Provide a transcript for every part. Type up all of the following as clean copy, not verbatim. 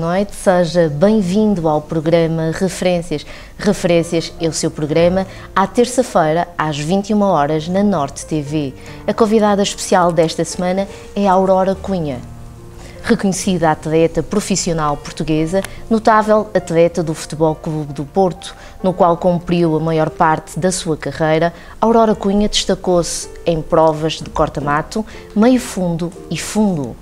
noite, seja bem-vindo ao programa Referências. Referências é o seu programa à terça-feira, às 21 horas, na Norte TV. A convidada especial desta semana é a Aurora Cunha. Reconhecida atleta profissional portuguesa, notável atleta do Futebol Clube do Porto, no qual cumpriu a maior parte da sua carreira, Aurora Cunha destacou-se em provas de corta-mato, meio fundo e fundo.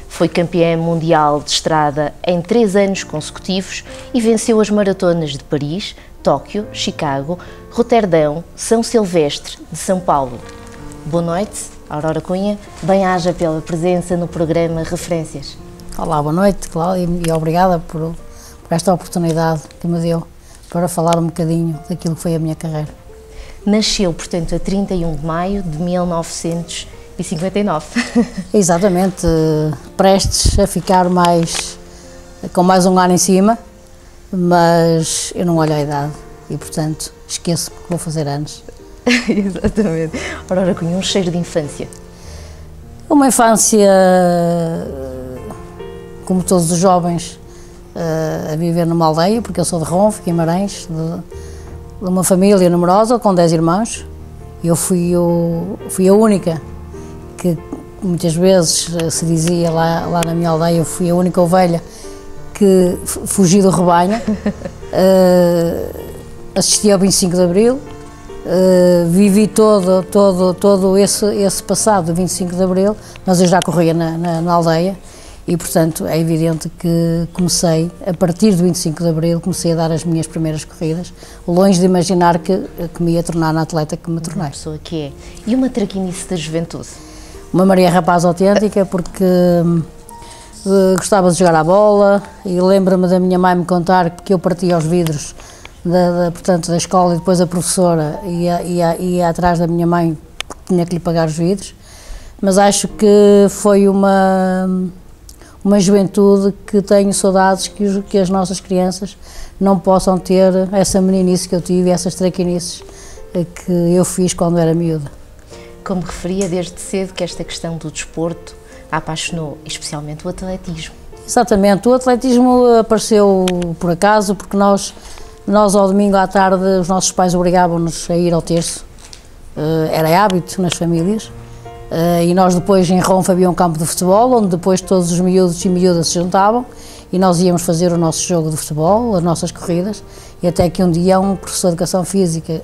Foi campeã mundial de estrada em 3 anos consecutivos e venceu as maratonas de Paris, Tóquio, Chicago, Roterdão, São Silvestre de São Paulo. Boa noite, Aurora Cunha, bem-aja pela presença no programa Referências. Olá, boa noite, Cláudia, e obrigada por esta oportunidade que me deu para falar um bocadinho daquilo que foi a minha carreira. Nasceu, portanto, a 31 de maio de 1959. Exatamente, prestes a ficar com mais um ano em cima, mas eu não olho a idade e, portanto, esqueço que vou fazer anos. Exatamente. Aurora Cunha, um cheiro de infância. Uma infância, como todos os jovens, a viver numa aldeia, porque eu sou de Ronfe, Guimarães, de uma família numerosa, com 10 irmãos. Eu fui a única que muitas vezes se dizia lá na minha aldeia, eu fui a única ovelha que fugi do rebanho. Assisti ao 25 de Abril. Vivi todo esse passado do 25 de Abril, mas eu já corria na aldeia e, portanto, é evidente que comecei, a partir do 25 de Abril, comecei a dar as minhas primeiras corridas, longe de imaginar que me ia tornar na atleta que me tornei. Uma pessoa que é. E uma traquinice da juventude? Uma Maria Rapaz autêntica, porque gostava de jogar à bola e lembro-me da minha mãe me contar que eu partia os vidros portanto, da escola e depois a professora ia atrás da minha mãe porque tinha que lhe pagar os vidros, mas acho que foi uma juventude que tenho saudades que as nossas crianças não possam ter essa meninice que eu tive, essas traquinices que eu fiz quando era miúda. Como referia desde cedo que esta questão do desporto a apaixonou, especialmente o atletismo. Exatamente, o atletismo apareceu por acaso, porque nós ao domingo à tarde, os nossos pais obrigavam-nos a ir ao terço, era hábito nas famílias, e nós depois em Ronfe havia um campo de futebol, onde depois todos os miúdos e miúdas se juntavam, e nós íamos fazer o nosso jogo de futebol, as nossas corridas, e até que um dia um professor de Educação Física,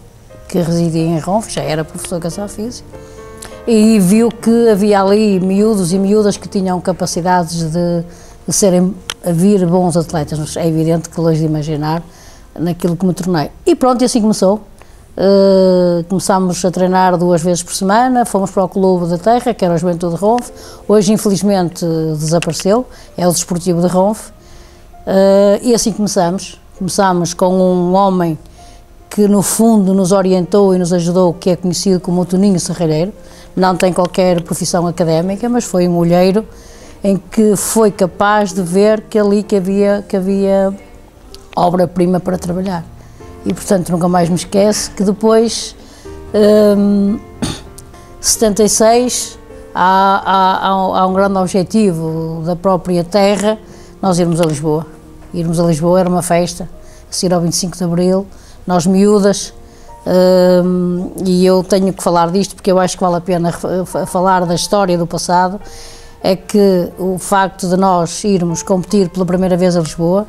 que residia em Ronfe, já era professor de Educação Física, e viu que havia ali miúdos e miúdas que tinham capacidades de vir bons atletas. É evidente que longe de imaginar naquilo que me tornei. E pronto, e assim começou. Começámos a treinar 2 vezes por semana, fomos para o Clube da Terra, que era o Juventude de Ronfe. Hoje, infelizmente, desapareceu, é o Desportivo de Ronfe. E assim começámos. Começámos com um homem que, no fundo, nos orientou e nos ajudou, que é conhecido como o Toninho Serralheiro. Não tem qualquer profissão académica, mas foi um olheiro em que foi capaz de ver que havia obra-prima para trabalhar. E, portanto, nunca mais me esqueço que depois, 76, há um grande objetivo da própria terra, nós irmos a Lisboa. Irmos a Lisboa era uma festa, a seguir ao 25 de Abril, nós miúdas, e eu tenho que falar disto porque eu acho que vale a pena falar da história do passado, é que o facto de nós irmos competir pela primeira vez a Lisboa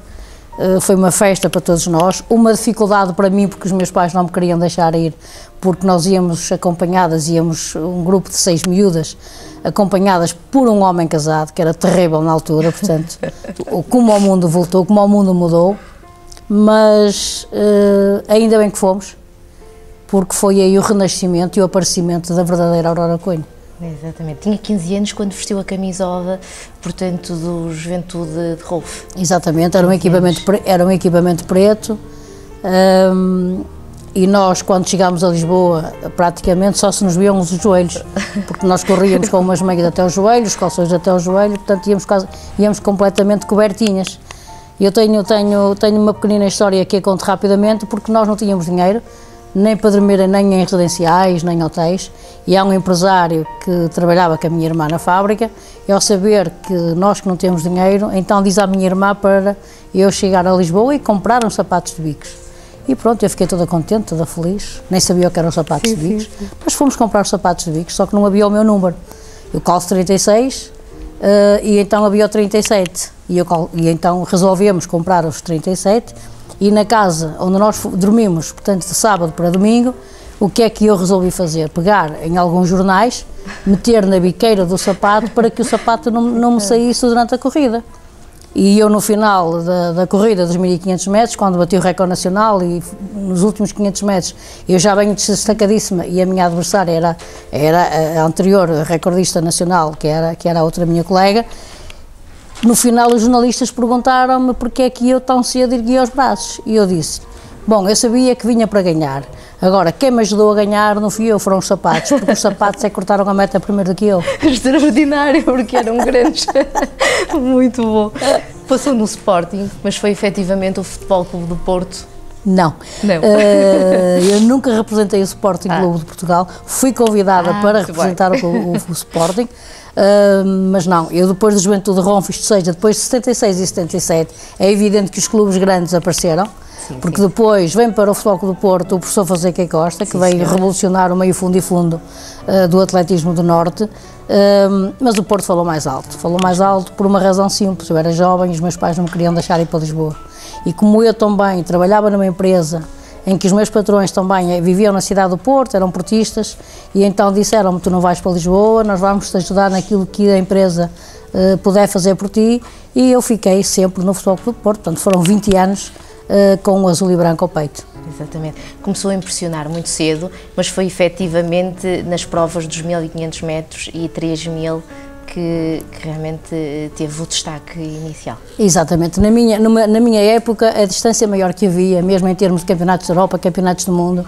foi uma festa para todos nós, uma dificuldade para mim porque os meus pais não me queriam deixar ir, porque nós íamos acompanhadas, íamos um grupo de 6 miúdas, acompanhadas por um homem casado, que era terrível na altura, portanto, como o mundo voltou, como o mundo mudou, mas ainda bem que fomos, porque foi aí o renascimento e o aparecimento da verdadeira Aurora Cunha. Exatamente. Tinha 15 anos quando vestiu a camisola, portanto, do Juventude de Ronfe. Exatamente, era um equipamento preto, e nós, quando chegámos a Lisboa, praticamente só se nos viam os joelhos, porque nós corríamos com umas meias até os joelhos, calções até os joelhos, portanto íamos completamente cobertinhas. E eu tenho uma pequenina história que a conto rapidamente, porque nós não tínhamos dinheiro, nem para dormir nem em residenciais, nem em hotéis, e há um empresário que trabalhava com a minha irmã na fábrica, e ao saber que nós que não temos dinheiro, então diz à minha irmã para eu chegar a Lisboa e comprar uns sapatos de bicos. E pronto, eu fiquei toda contente, toda feliz, nem sabia o que eram os sapatos de bicos, mas fomos comprar os sapatos de bicos, só que não havia o meu número. Eu calço 36, e então havia o 37, e então resolvemos comprar os 37, e na casa onde nós dormimos, portanto de sábado para domingo, o que é que eu resolvi fazer? Pegar em alguns jornais, meter na biqueira do sapato para que o sapato não me saísse durante a corrida. E eu no final da corrida dos 1500 metros, quando bati o recorde nacional e nos últimos 500 metros eu já venho destacadíssima e a minha adversária era a anterior recordista nacional, que era a outra minha colega, no final os jornalistas perguntaram-me porque é que eu tão cedo erguia os braços e eu disse, bom, eu sabia que vinha para ganhar, agora quem me ajudou a ganhar não fui eu, foram os sapatos, porque os sapatos é que cortaram a meta primeiro do que eu. Extraordinário, porque eram grandes. Muito bom. Passou no Sporting, mas foi efetivamente o Futebol Clube do Porto? Não. Eu nunca representei o Sporting Clube de Portugal, fui convidada para representar o Sporting, mas não, eu depois do Juventude de Ronfos, ou seja, depois de 76 e 77, é evidente que os clubes grandes apareceram, porque depois vem para o Futebol Clube do Porto o professor Fonseca Costa, que veio revolucionar o meio fundo e fundo do atletismo do Norte, mas o Porto falou mais alto por uma razão simples, eu era jovem e os meus pais não me queriam deixar ir para Lisboa, e como eu também trabalhava numa empresa em que os meus patrões também viviam na cidade do Porto, eram portistas, e então disseram-me, tu não vais para Lisboa, nós vamos te ajudar naquilo que a empresa puder fazer por ti, e eu fiquei sempre no Futebol Clube do Porto, portanto foram 20 anos com o azul e branco ao peito. Exatamente. Começou a impressionar muito cedo, mas foi efetivamente nas provas dos 1500 metros e 3000 que realmente teve o destaque inicial. Exatamente. Na minha época, a distância maior que havia, mesmo em termos de campeonatos da Europa, campeonatos do mundo,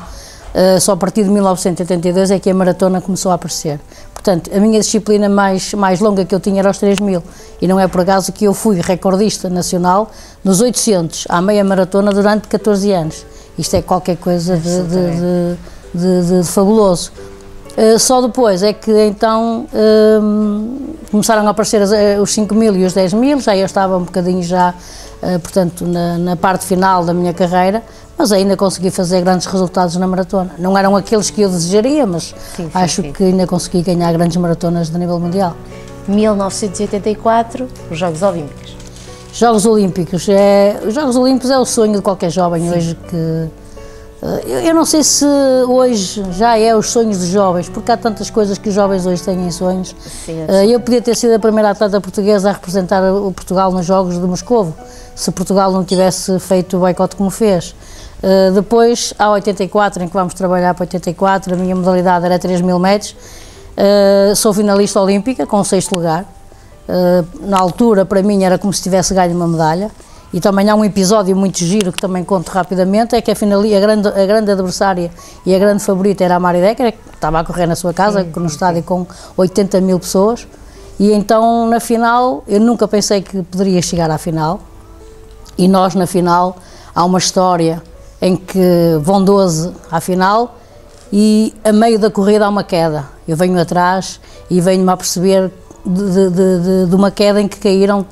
só a partir de 1982 é que a maratona começou a aparecer. Portanto, a minha disciplina mais longa que eu tinha era os 3000, e não é por acaso que eu fui recordista nacional nos 800, à meia maratona, durante 14 anos. Isto é qualquer coisa de fabuloso. Só depois é que então começaram a aparecer os 5000 e os 10.000, já eu estava um bocadinho portanto, na parte final da minha carreira, mas ainda consegui fazer grandes resultados na maratona. Não eram aqueles que eu desejaria, mas acho que ainda consegui ganhar grandes maratonas de nível mundial. 1984, os Jogos Olímpicos. Jogos Olímpicos. Os Jogos Olímpicos é o sonho de qualquer jovem hoje que... Eu não sei se hoje já é os sonhos dos jovens, porque há tantas coisas que os jovens hoje têm em sonhos. Eu podia ter sido a primeira atleta portuguesa a representar o Portugal nos Jogos de Moscovo, se Portugal não tivesse feito o boicote como fez. Depois, há 84, em que vamos trabalhar para 84, a minha modalidade era 3000 metros, sou finalista olímpica com o 6º lugar. Na altura, para mim, era como se tivesse ganho uma medalha. E também há um episódio muito giro que também conto rapidamente, é que a grande adversária e a grande favorita era a Mari Decker, que estava a correr na sua casa, no estádio com 80.000 pessoas, e então na final, eu nunca pensei que poderia chegar à final, e nós na final, há uma história em que vão 12 à final, e a meio da corrida há uma queda, eu venho atrás e venho-me a perceber de uma queda em que caíram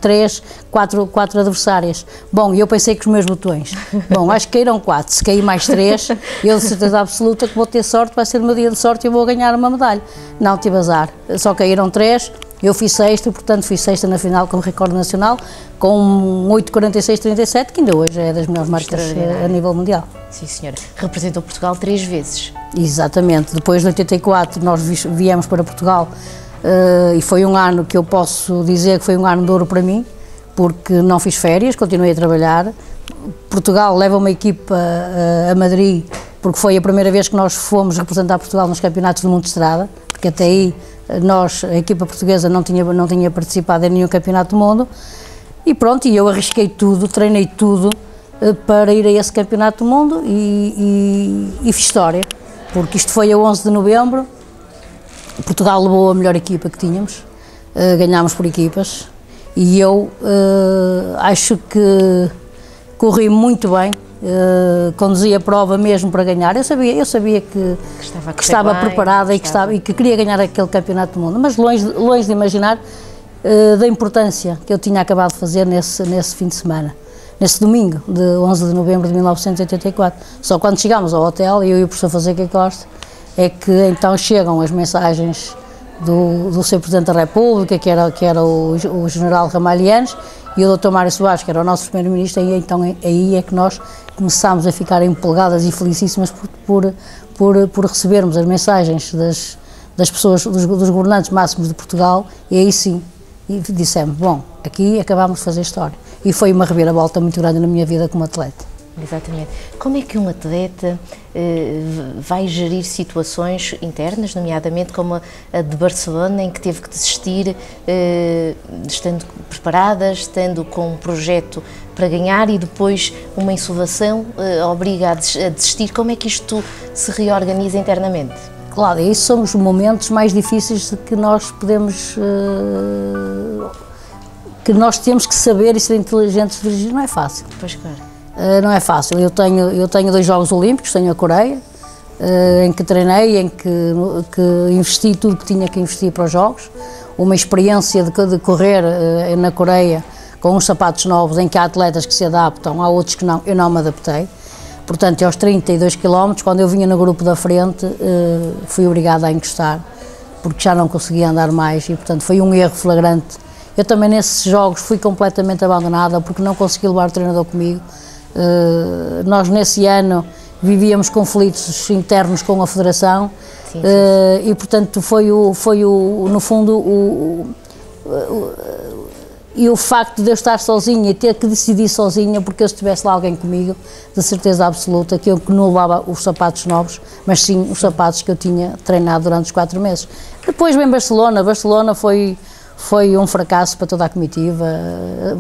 4 adversárias. Bom, eu pensei que os meus botões. Bom, acho que caíram 4. Se cair mais 3, eu de certeza absoluta que vou ter sorte, vai ser o meu dia de sorte e eu vou ganhar uma medalha. Não, tive azar. Só caíram 3, eu fui 6º, portanto fui 6ª na final com o recorde nacional, com 8:46:37, que ainda hoje é das melhores marcas a nível mundial. Sim, senhora. Representou Portugal 3 vezes. Exatamente. Depois de 84 nós viemos para Portugal, e foi um ano que eu posso dizer que foi um ano de ouro para mim, porque não fiz férias, continuei a trabalhar. Portugal leva uma equipa a Madrid, porque foi a primeira vez que nós fomos representar Portugal nos campeonatos do mundo de estrada, porque até aí a equipa portuguesa não tinha participado em nenhum campeonato do mundo, e pronto, e eu arrisquei tudo, treinei tudo para ir a esse campeonato do mundo e fiz história, porque isto foi a 11 de novembro, Portugal levou a melhor equipa que tínhamos, ganhámos por equipas, e eu acho que corri muito bem, conduzi a prova mesmo para ganhar. Eu sabia que estava bem, preparada e que queria ganhar aquele campeonato do mundo, mas longe de imaginar da importância que eu tinha acabado de fazer nesse fim de semana, nesse domingo de 11 de novembro de 1984. Só quando chegámos ao hotel, eu e o professor Fonseca Costa, é que então chegam as mensagens do Sr. Presidente da República, que era o general Ramalhianes, e o Dr. Mário Soares, que era o nosso primeiro-ministro, e então aí é que nós começámos a ficar empolgadas e felicíssimas por recebermos as mensagens das pessoas, dos governantes máximos de Portugal, e aí sim, e dissemos, bom, aqui acabámos de fazer história. E foi uma reviravolta muito grande na minha vida como atleta. Exatamente. Como é que um atleta vai gerir situações internas, nomeadamente como a de Barcelona, em que teve que desistir, estando preparada, estando com um projeto para ganhar e depois uma insolação obriga a desistir? Como é que isto se reorganiza internamente? Claro, esses são os momentos mais difíceis que nós podemos... que nós temos que saber e ser inteligentes de dirigir. Não é fácil. Pois claro. Não é fácil. Eu tenho 2 Jogos Olímpicos, tenho a Coreia, em que treinei, em que investi tudo que tinha que investir para os Jogos, uma experiência de correr na Coreia com uns sapatos novos, em que há atletas que se adaptam, há outros que não, eu não me adaptei. Portanto, aos 32 km, quando eu vinha no grupo da frente, fui obrigada a encostar, porque já não conseguia andar mais e, portanto, foi um erro flagrante. Eu também nesses jogos fui completamente abandonada porque não consegui levar o treinador comigo. Nós nesse ano vivíamos conflitos internos com a Federação. Sim. E portanto no fundo o facto de eu estar sozinha e ter que decidir sozinha, porque se tivesse lá alguém comigo, de certeza absoluta que eu não levava os sapatos novos, mas sim os sapatos que eu tinha treinado durante os 4 meses. Depois vem Barcelona foi um fracasso para toda a comitiva,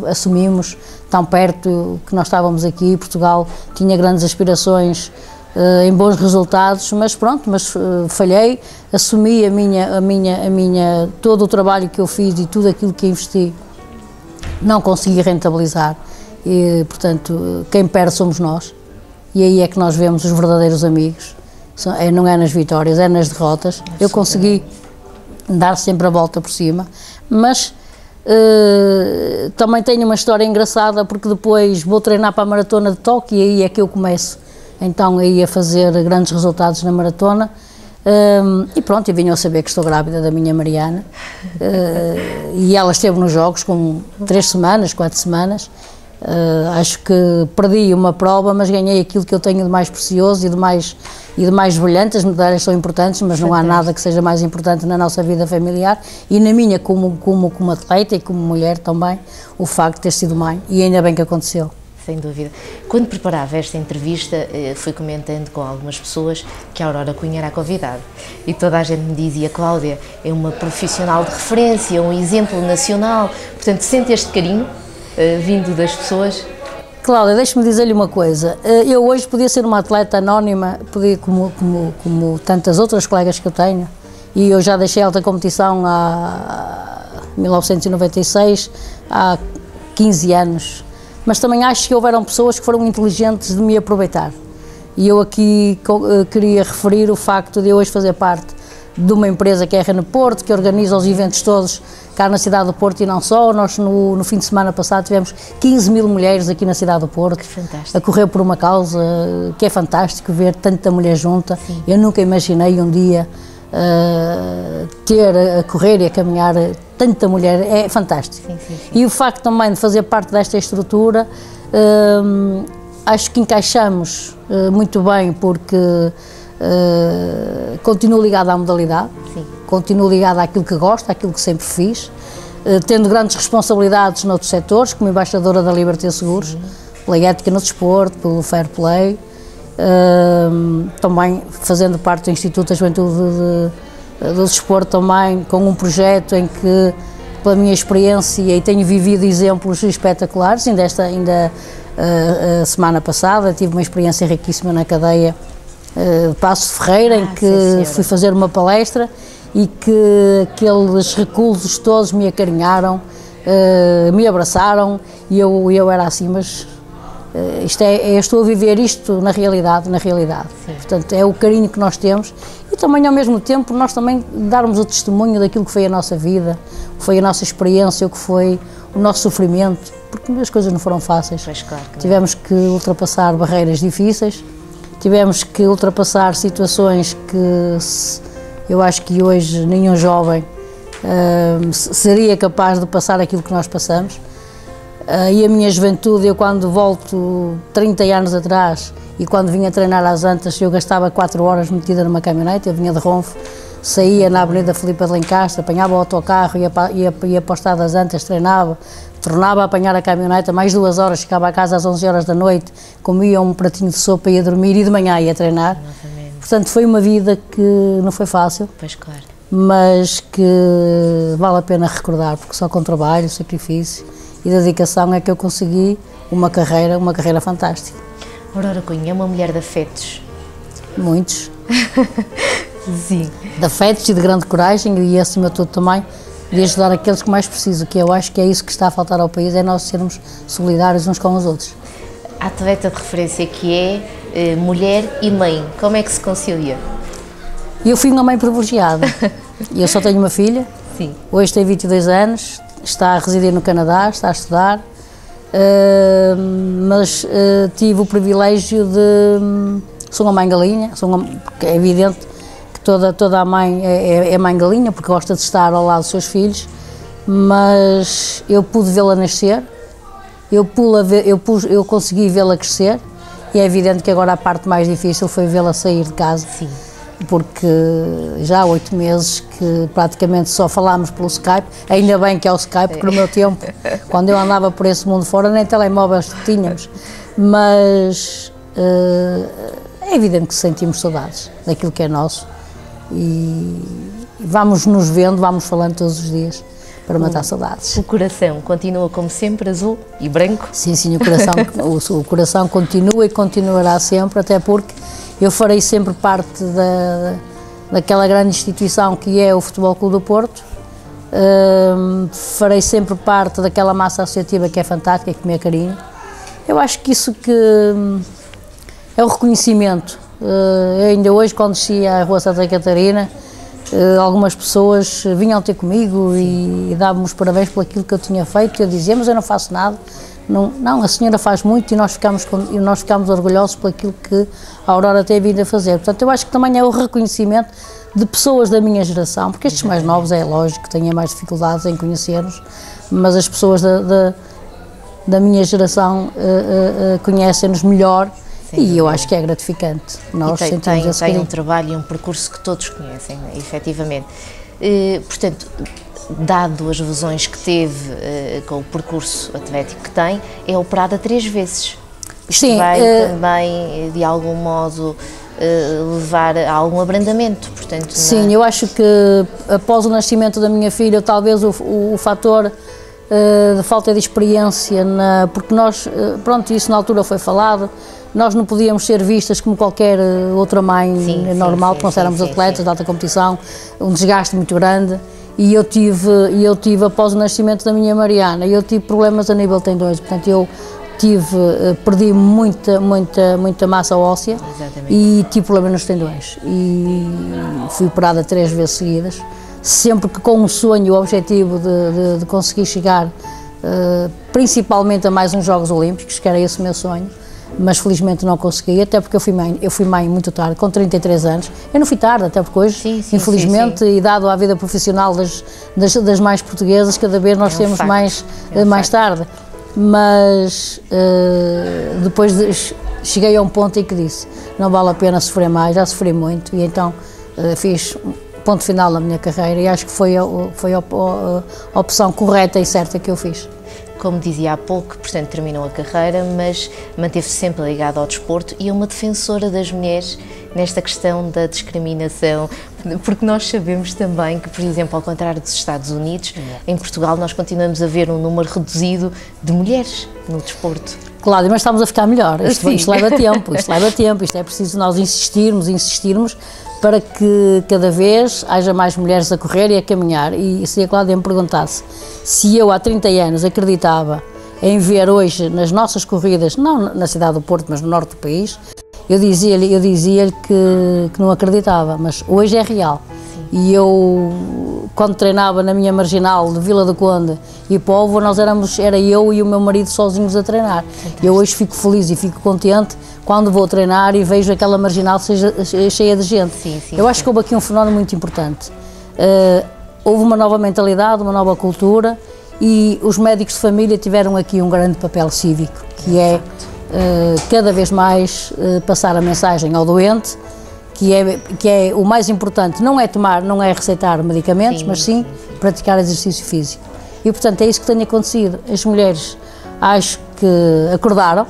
assumimos tão perto que nós estávamos aqui, Portugal tinha grandes aspirações em bons resultados, mas pronto, falhei, assumi todo o trabalho que eu fiz e tudo aquilo que investi, não consegui rentabilizar e, portanto, quem perde somos nós, e aí é que nós vemos os verdadeiros amigos, não é nas vitórias, é nas derrotas. Eu consegui dar sempre a volta por cima, mas também tenho uma história engraçada, porque depois vou treinar para a Maratona de Tóquio e aí é que eu começo então aí a fazer grandes resultados na maratona, e pronto, e vinham a saber que estou grávida da minha Mariana, e ela esteve nos Jogos com 3 semanas, 4 semanas, acho que perdi uma prova, mas ganhei aquilo que eu tenho de mais precioso e de mais brilhante. As medalhas são importantes, mas não há nada que seja mais importante na nossa vida familiar e na minha como atleta e como mulher também, o facto de ter sido mãe, e ainda bem que aconteceu. Sem dúvida. Quando preparava esta entrevista, fui comentando com algumas pessoas que a Aurora Cunha era a convidada e toda a gente me dizia: Cláudia, é uma profissional de referência, um exemplo nacional, portanto sente este carinho vindo das pessoas? Cláudia, deixe-me dizer-lhe uma coisa, eu hoje podia ser uma atleta anónima, podia como tantas outras colegas que eu tenho, e eu já deixei a alta competição em 1996, há 15 anos, mas também acho que houveram pessoas que foram inteligentes de me aproveitar, e eu aqui queria referir o facto de eu hoje fazer parte de uma empresa que é a Rene Porto, que organiza os eventos todos cá na cidade do Porto e não só. Nós no fim de semana passado tivemos 15.000 mulheres aqui na cidade do Porto a correr por uma causa que é fantástico ver tanta mulher junta. Sim. Eu nunca imaginei um dia ter a correr e a caminhar tanta mulher, é fantástico. Sim, sim, sim. E o facto também de fazer parte desta estrutura, acho que encaixamos muito bem, porque continuo ligada à modalidade. Sim. Continuo ligada àquilo que gosto, àquilo que sempre fiz, tendo grandes responsabilidades noutros setores, como embaixadora da Liberté Seguros, sim, pela ética no desporto, pelo fair play, também fazendo parte do Instituto da Juventude do Desporto, também com um projeto em que, pela minha experiência, e tenho vivido exemplos espetaculares. Ainda a semana passada tive uma experiência riquíssima na cadeia de Paços de Ferreira, em que fui fazer uma palestra e que aqueles reclusos todos me acarinharam, me abraçaram, e eu era assim, mas estou a viver isto na realidade. Sim. Portanto, é o carinho que nós temos e também, ao mesmo tempo, nós também darmos o testemunho daquilo que foi a nossa vida, o que foi a nossa experiência, o que foi o nosso sofrimento, porque as coisas não foram fáceis. Pois, claro que não. Tivemos que ultrapassar barreiras difíceis, tivemos que ultrapassar situações que eu acho que hoje nenhum jovem seria capaz de passar aquilo que nós passamos. E a minha juventude, eu quando volto 30 anos atrás e quando vinha treinar às Antas, eu gastava 4 horas metida numa caminhonete, eu vinha de Ronfo, saía na Avenida Filipe de Lencastre, apanhava o autocarro, ia para o Estado das Antas, treinava, tornava a apanhar a caminhonete, mais 2 horas, chegava a casa às 11 horas da noite, comia um pratinho de sopa e ia dormir e de manhã ia treinar. Novamente. Portanto, foi uma vida que não foi fácil. Pois, claro. Mas que vale a pena recordar, porque só com trabalho, sacrifício e dedicação é que eu consegui uma carreira fantástica. Aurora Cunha é uma mulher de afetos? Muitos. Sim. De afetos e de grande coragem e, acima de tudo, também de ajudar aqueles que mais precisam, que eu acho que é isso que está a faltar ao país, é nós sermos solidários uns com os outros. A atleta de referência que é mulher e mãe, como é que se concilia? Eu fui uma mãe privilegiada. Eu só tenho uma filha. Sim. Hoje tem 22 anos, está a residir no Canadá, está a estudar, mas tive o privilégio de... Sou uma mãe galinha, porque é evidente que toda a mãe é mãe galinha, porque gosta de estar ao lado dos seus filhos, mas eu pude vê-la nascer, eu consegui vê-la crescer, e é evidente que agora a parte mais difícil foi vê-la sair de casa. Sim. Porque já há 8 meses que praticamente só falámos pelo Skype, ainda bem que é o Skype, porque no meu tempo, quando eu andava por esse mundo fora, nem telemóveis tínhamos, mas é evidente que sentimos saudades daquilo que é nosso e vamos nos vendo, vamos falando todos os dias para matar saudades. O coração continua como sempre azul e branco? Sim, o coração continua e continuará sempre, até porque eu farei sempre parte daquela grande instituição que é o Futebol Clube do Porto, farei sempre parte daquela massa associativa que é fantástica, que me é carinho. Eu acho que isso que é o reconhecimento. Eu ainda hoje, quando desci à Rua Santa Catarina, algumas pessoas vinham ter comigo e davam-me os parabéns por aquilo que eu tinha feito, e eu dizia, mas eu não faço nada. Não, a senhora faz muito e nós ficamos orgulhosos por aquilo que a Aurora tem vindo a fazer. Portanto, eu acho que também é o reconhecimento de pessoas da minha geração, porque estes mais novos é lógico que têm mais dificuldades em conhecer-nos, mas as pessoas da minha geração conhecem-nos melhor. Sim, e eu acho que é gratificante. Nós tem um trabalho e um percurso que todos conhecem, efetivamente. Portanto, dado as lesões que teve com o percurso atlético que tem, é operada 3 vezes. Isto vai também, de algum modo, levar a algum abrandamento, portanto... Sim, eu acho que após o nascimento da minha filha, talvez o fator de falta de experiência, porque nós, pronto, isso na altura foi falado, nós não podíamos ser vistas como qualquer outra mãe normal, porque nós éramos atletas de alta competição, um desgaste muito grande. E eu tive, após o nascimento da minha Mariana, eu tive problemas a nível tendões, portanto eu perdi muita massa óssea. Exatamente. E tive problemas nos tendões. E fui operada 3 vezes seguidas, sempre que com um sonho, o objetivo de conseguir chegar principalmente a mais uns Jogos Olímpicos, que era esse o meu sonho. Mas felizmente não consegui, até porque eu fui mãe muito tarde, com 33 anos. Eu não fui tarde, até porque hoje, infelizmente, e dado à vida profissional das mães portuguesas, cada vez nós temos mais tarde. Mas depois cheguei a um ponto em que disse, não vale a pena sofrer mais, já sofri muito, e então fiz ponto final na minha carreira e acho que foi a opção correta e certa que eu fiz. Como dizia há pouco, portanto, terminou a carreira, mas manteve-se sempre ligada ao desporto e é uma defensora das mulheres nesta questão da discriminação, porque nós sabemos também que, por exemplo, ao contrário dos Estados Unidos, em Portugal nós continuamos a ver um número reduzido de mulheres no desporto. Claro, mas estamos a ficar melhor, isto leva tempo, isto é preciso nós insistirmos para que cada vez haja mais mulheres a correr e a caminhar. E se a Cláudia me perguntasse se eu há 30 anos acreditava em ver hoje nas nossas corridas, não na cidade do Porto, mas no norte do país, eu dizia-lhe que não acreditava, mas hoje é real. E eu, quando treinava na minha marginal de Vila do Conde e Póvoa, era eu e o meu marido sozinhos a treinar. Fantástico. Eu hoje fico feliz e fico contente quando vou treinar e vejo aquela marginal cheia de gente. Eu acho que houve aqui um fenómeno muito importante. Houve uma nova mentalidade, uma nova cultura, e os médicos de família tiveram aqui um grande papel cívico, que é cada vez mais passar a mensagem ao doente, que é o mais importante, não é receitar medicamentos, mas sim praticar exercício físico. E portanto é isso que tem acontecido. As mulheres acho que acordaram,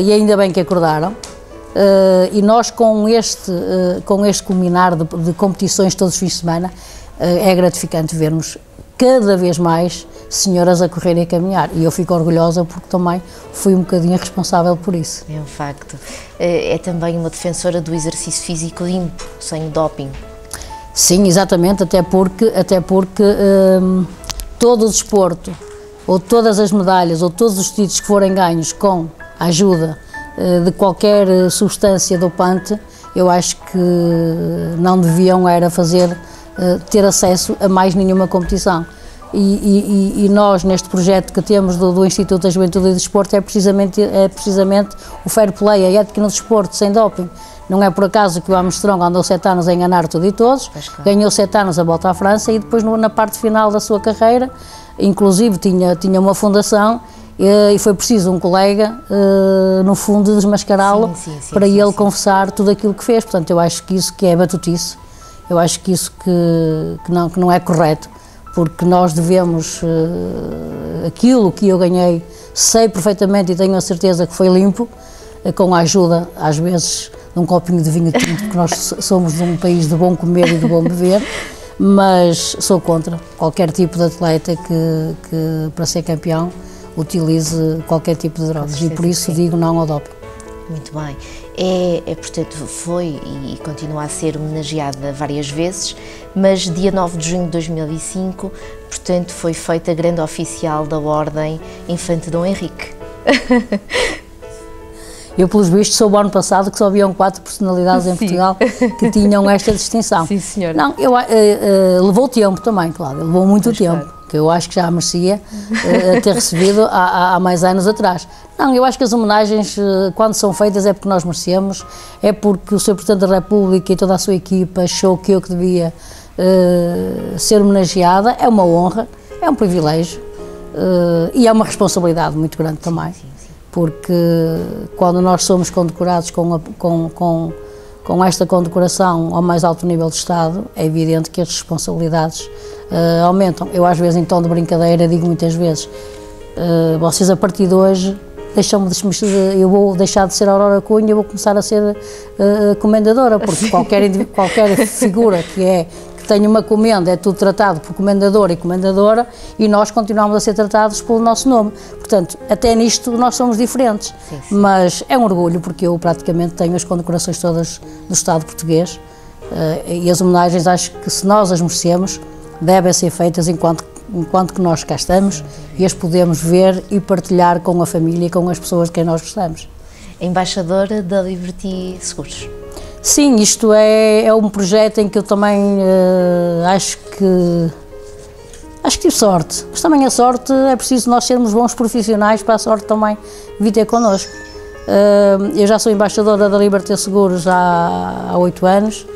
e ainda bem que acordaram, e nós com este culminar de competições todos os fins de semana, é gratificante vermos cada vez mais senhoras a correr e a caminhar, e eu fico orgulhosa porque também fui um bocadinho responsável por isso. É um facto. É também uma defensora do exercício físico limpo, sem doping. Sim, exatamente, até porque todo o desporto, ou todas as medalhas, ou todos os títulos que forem ganhos com a ajuda de qualquer substância dopante, eu acho que não deviam ter acesso a mais nenhuma competição. E nós, neste projeto que temos do Instituto da Juventude e do Desporto, é precisamente o fair play, a ética no desporto, sem doping. Não é por acaso que o Armstrong andou 7 anos a enganar tudo e todos, ganhou 7 anos a volta à França, e depois na parte final da sua carreira, inclusive tinha uma fundação, e foi preciso um colega, no fundo, desmascará-lo para ele confessar tudo aquilo que fez. Portanto, eu acho que isso que é batutice, eu acho que isso que não é correto, porque nós devemos, aquilo que eu ganhei, sei perfeitamente e tenho a certeza que foi limpo, com a ajuda, às vezes, de um copinho de vinho tinto, porque nós somos de um país de bom comer e de bom beber, mas sou contra qualquer tipo de atleta que para ser campeão, utilize qualquer tipo de drogas, e por isso digo não ao doping. Muito bem. Portanto, foi e continua a ser homenageada várias vezes, mas dia 9 de junho de 2005, portanto, foi feita a grande oficial da Ordem Infante Dom Henrique. Eu, pelos vistos, soube ano passado que só haviam 4 personalidades em Portugal que tinham esta distinção. Sim, senhora. Não, levou tempo também, claro, levou muito tempo, que eu acho que já merecia ter recebido há mais anos atrás. Não, eu acho que as homenagens, quando são feitas, é porque nós merecemos, é porque o Sr. Presidente da República e toda a sua equipa achou que eu que devia ser homenageada. É uma honra, é um privilégio, e é uma responsabilidade muito grande também, porque quando nós somos condecorados com esta condecoração ao mais alto nível de Estado, é evidente que as responsabilidades aumentam. Eu, às vezes, em tom de brincadeira, digo muitas vezes, vocês a partir de hoje eu vou deixar de ser Aurora Cunha e vou começar a ser comendadora, porque qualquer figura que tenha uma comenda é tudo tratado por comendador e comendadora, e nós continuamos a ser tratados pelo nosso nome. Portanto, até nisto nós somos diferentes, mas é um orgulho, porque eu praticamente tenho as condecorações todas do Estado português, e as homenagens, acho que se nós as merecemos, devem ser feitas enquanto que nós cá estamos, e as podemos ver e partilhar com a família e com as pessoas de quem nós gostamos. Embaixadora da Liberty Seguros. Sim, isto é um projeto em que eu também acho que tive sorte, mas também a sorte é preciso nós sermos bons profissionais para a sorte também vir ter connosco. Eu já sou embaixadora da Liberty Seguros há 8 anos,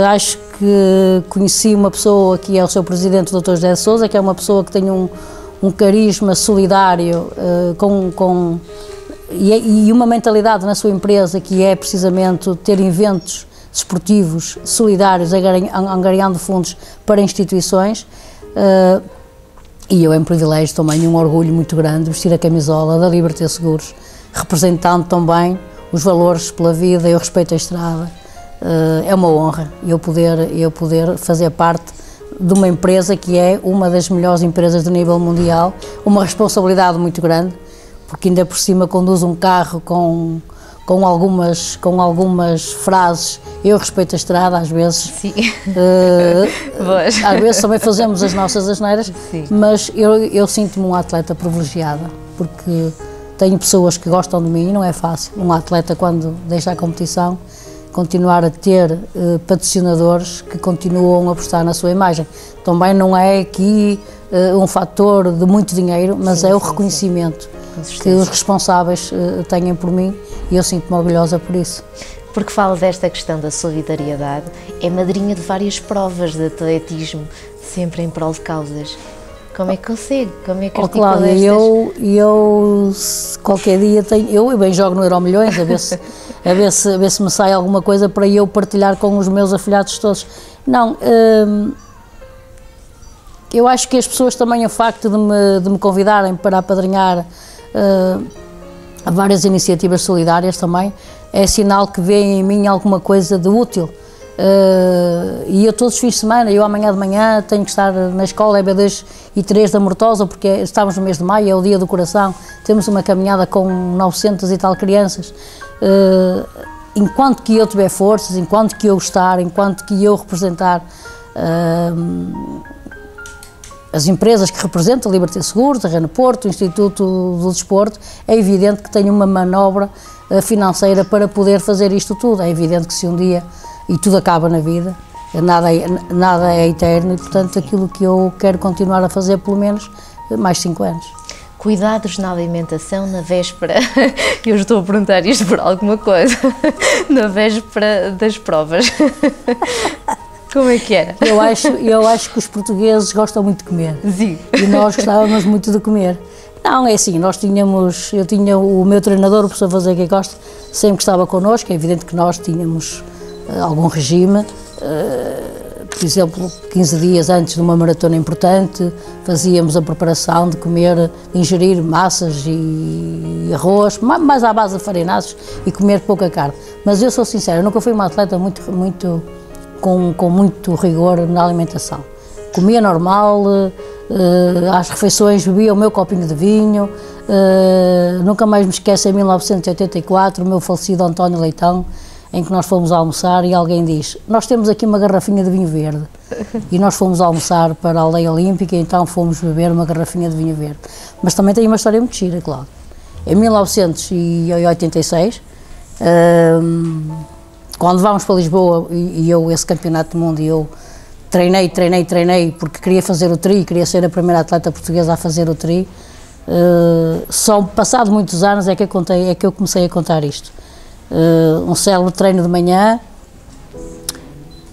acho que conheci uma pessoa que é o seu presidente, o Dr. José de Sousa, que é uma pessoa que tem um carisma solidário e uma mentalidade na sua empresa que é precisamente ter eventos desportivos solidários, angariando fundos para instituições, e eu é um privilégio também, um orgulho muito grande vestir a camisola da Liberty Seguros, representando também os valores pela vida e o respeito à estrada. É uma honra eu poder fazer parte de uma empresa que é uma das melhores empresas de nível mundial, uma responsabilidade muito grande, porque ainda por cima conduz um carro com algumas frases Eu respeito a estrada, às vezes. Sim. Às vezes também fazemos as nossas asneiras, mas eu sinto-me uma atleta privilegiada, porque tenho pessoas que gostam de mim e não é fácil. Um atleta, quando deixa a competição, continuar a ter patrocinadores que continuam a apostar na sua imagem. Também não é aqui um fator de muito dinheiro, mas é o reconhecimento que os responsáveis têm por mim e eu sinto-me orgulhosa por isso. Porque fala desta questão da solidariedade, é madrinha de várias provas de atletismo, sempre em prol de causas. Como é que consegue? Como é que articula Cláudia, eu qualquer dia tenho, eu bem jogo no Euromilhões, a ver se me sai alguma coisa para eu partilhar com os meus afilhados todos. Não, eu acho que as pessoas também, o facto de me convidarem para apadrinhar a várias iniciativas solidárias também, é sinal que veem em mim alguma coisa de útil. E eu todos os fins de semana, eu amanhã de manhã tenho que estar na escola EB2 e 3 da Mortosa, porque estamos no mês de maio, é o dia do coração, temos uma caminhada com 900 e tal crianças. Enquanto que eu tiver forças, enquanto que eu gostar, enquanto que eu representar as empresas que representam a Liberty Seguros, a Reno Porto, o Instituto do Desporto, é evidente que tenho uma manobra financeira para poder fazer isto tudo. É evidente que se um dia, e tudo acaba na vida, nada é eterno, e portanto aquilo que eu quero continuar a fazer pelo menos mais 5 anos. Cuidados na alimentação na véspera, eu estou a perguntar isto por alguma coisa, na véspera das provas. Como é que era? Eu acho que os portugueses gostam muito de comer. Sim. E nós gostávamos muito de comer. Não, é assim, eu tinha o meu treinador, o professor Fazeca Costa, sempre que estava connosco. É evidente que nós tínhamos algum regime, por exemplo, 15 dias antes de uma maratona importante, fazíamos a preparação de comer, de ingerir massas e arroz, mais à base de farinhados e comer pouca carne. Mas eu sou sincera, eu nunca fui uma atleta com muito rigor na alimentação. Comia normal, às refeições bebia o meu copinho de vinho, nunca mais me esqueço, em 1984, o meu falecido António Leitão, em que nós fomos almoçar e alguém diz: nós temos aqui uma garrafinha de vinho verde. E nós fomos almoçar para a Aldeia Olímpica, e então fomos beber uma garrafinha de vinho verde. Mas também tem uma história muito gira, Cláudio. Em 1986, quando vamos para Lisboa, e eu, esse campeonato do mundo, e eu treinei, porque queria fazer o tri, queria ser a primeira atleta portuguesa a fazer o tri. Só passado muitos anos é que eu comecei a contar isto. Um célebre treino de manhã,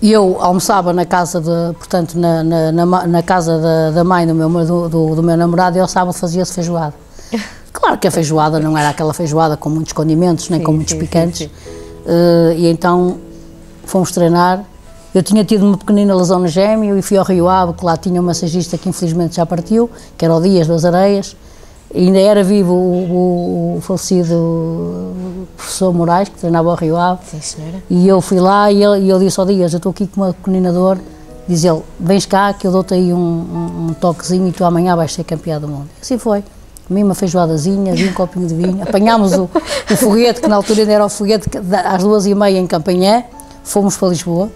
e eu almoçava na casa na casa da mãe do meu namorado, e ao sábado fazia-se feijoada. Claro que a feijoada não era aquela feijoada com muitos condimentos, nem com muitos picantes. E então fomos treinar. Eu tinha tido uma pequenina lesão no gêmeo e fui ao Rio Ave, que lá tinha um massagista que infelizmente já partiu, que era o Dias das Areias. E ainda era vivo o falecido professor Moraes, que treinava ao Rio Ave. Sim, senhora. E eu fui lá e ele disse ao Dias: eu estou aqui com uma pequenina dor. Diz ele: vens cá que eu dou-te aí um toquezinho e tu amanhã vais ser campeã do mundo. Assim foi. Comi uma feijoadazinha, vi um copinho de vinho, apanhámos o foguete, que na altura ainda era o foguete, às 2h30 em Campanhã, fomos para Lisboa.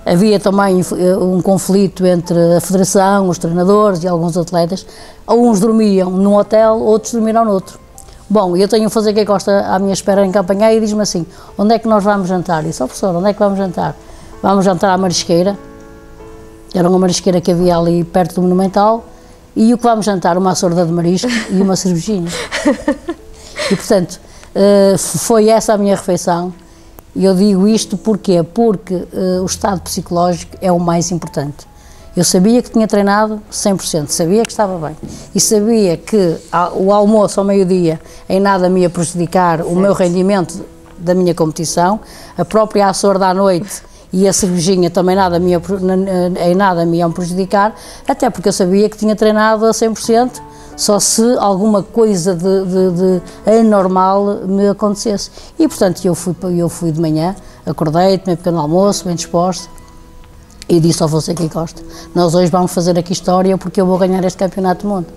Havia também um conflito entre a federação, os treinadores e alguns atletas. Uns dormiam num hotel, outros dormiram noutro. Bom, eu tenho o Fazeca Costa à minha espera em Campanhã e diz-me assim: onde é que nós vamos jantar? E disse: ó professor, onde é que vamos jantar? Vamos jantar à Marisqueira. Era uma marisqueira que havia ali perto do Monumental. E o que vamos jantar? Uma açorda de marisco e uma cervejinha. E portanto, foi essa a minha refeição. E eu digo isto porquê? Porque o estado psicológico é o mais importante. Eu sabia que tinha treinado 100%, sabia que estava bem. E sabia que o almoço ao meio-dia em nada me ia prejudicar o meu rendimento da minha competição, a própria açorda à noite e a cervejinha também em nada me iam prejudicar, até porque eu sabia que tinha treinado a 100%, só se alguma coisa de anormal me acontecesse. E portanto eu fui de manhã, acordei, tomei pequeno almoço, bem disposta, e disse ao Fazeca Costa: nós hoje vamos fazer aqui história porque eu vou ganhar este campeonato do mundo.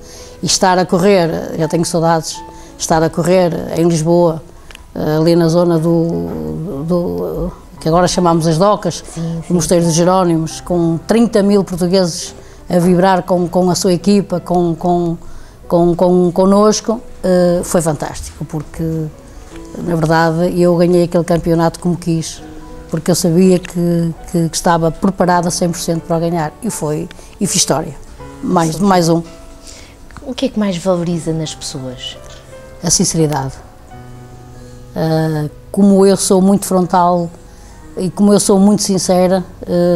E estar a correr, já tenho saudades, estar a correr em Lisboa, ali na zona que agora chamamos as docas, o Mosteiro dos Jerónimos, com 30 mil portugueses a vibrar com a sua equipa, connosco, foi fantástico, porque, na verdade, eu ganhei aquele campeonato como quis, porque eu sabia que estava preparada 100% para o ganhar, e fiz história, mais um. O que é que mais valoriza nas pessoas? A sinceridade. Como eu sou muito frontal e como eu sou muito sincera,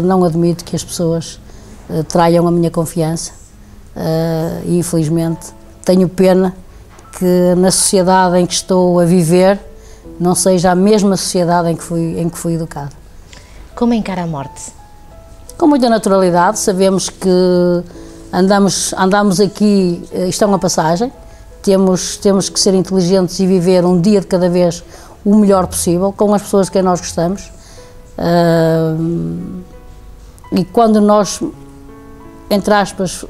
não admito que as pessoas traiam a minha confiança, e infelizmente tenho pena que na sociedade em que estou a viver não seja a mesma sociedade em que fui educado. Como encara a morte? Com muita naturalidade. Sabemos que andamos aqui, isto é uma passagem, temos que ser inteligentes e viver um dia de cada vez o melhor possível, com as pessoas de quem nós gostamos, e quando nós, entre aspas,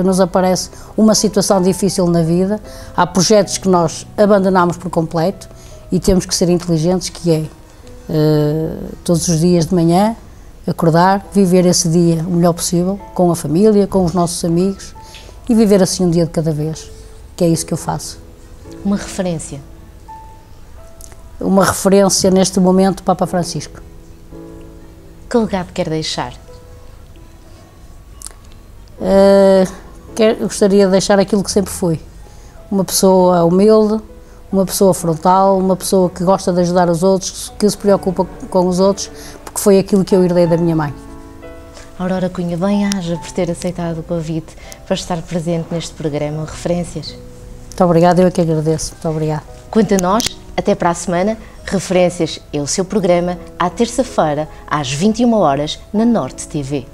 nos aparece uma situação difícil na vida, há projetos que nós abandonamos por completo e temos que ser inteligentes, que é, todos os dias de manhã, acordar, viver esse dia o melhor possível, com a família, com os nossos amigos, e viver assim um dia de cada vez, que é isso que eu faço. Uma referência? Uma referência neste momento, Papa Francisco. Que legado quer deixar? Gostaria de deixar aquilo que sempre fui, uma pessoa humilde, uma pessoa frontal, uma pessoa que gosta de ajudar os outros, que se preocupa com os outros, porque foi aquilo que eu herdei da minha mãe. Aurora Cunha, bem-aja por ter aceitado o convite para estar presente neste programa Referências. Muito obrigada, eu é que agradeço. Muito obrigada. Quanto a nós, até para a semana. Referências é o seu programa, à terça-feira, às 21 horas, na Norte TV.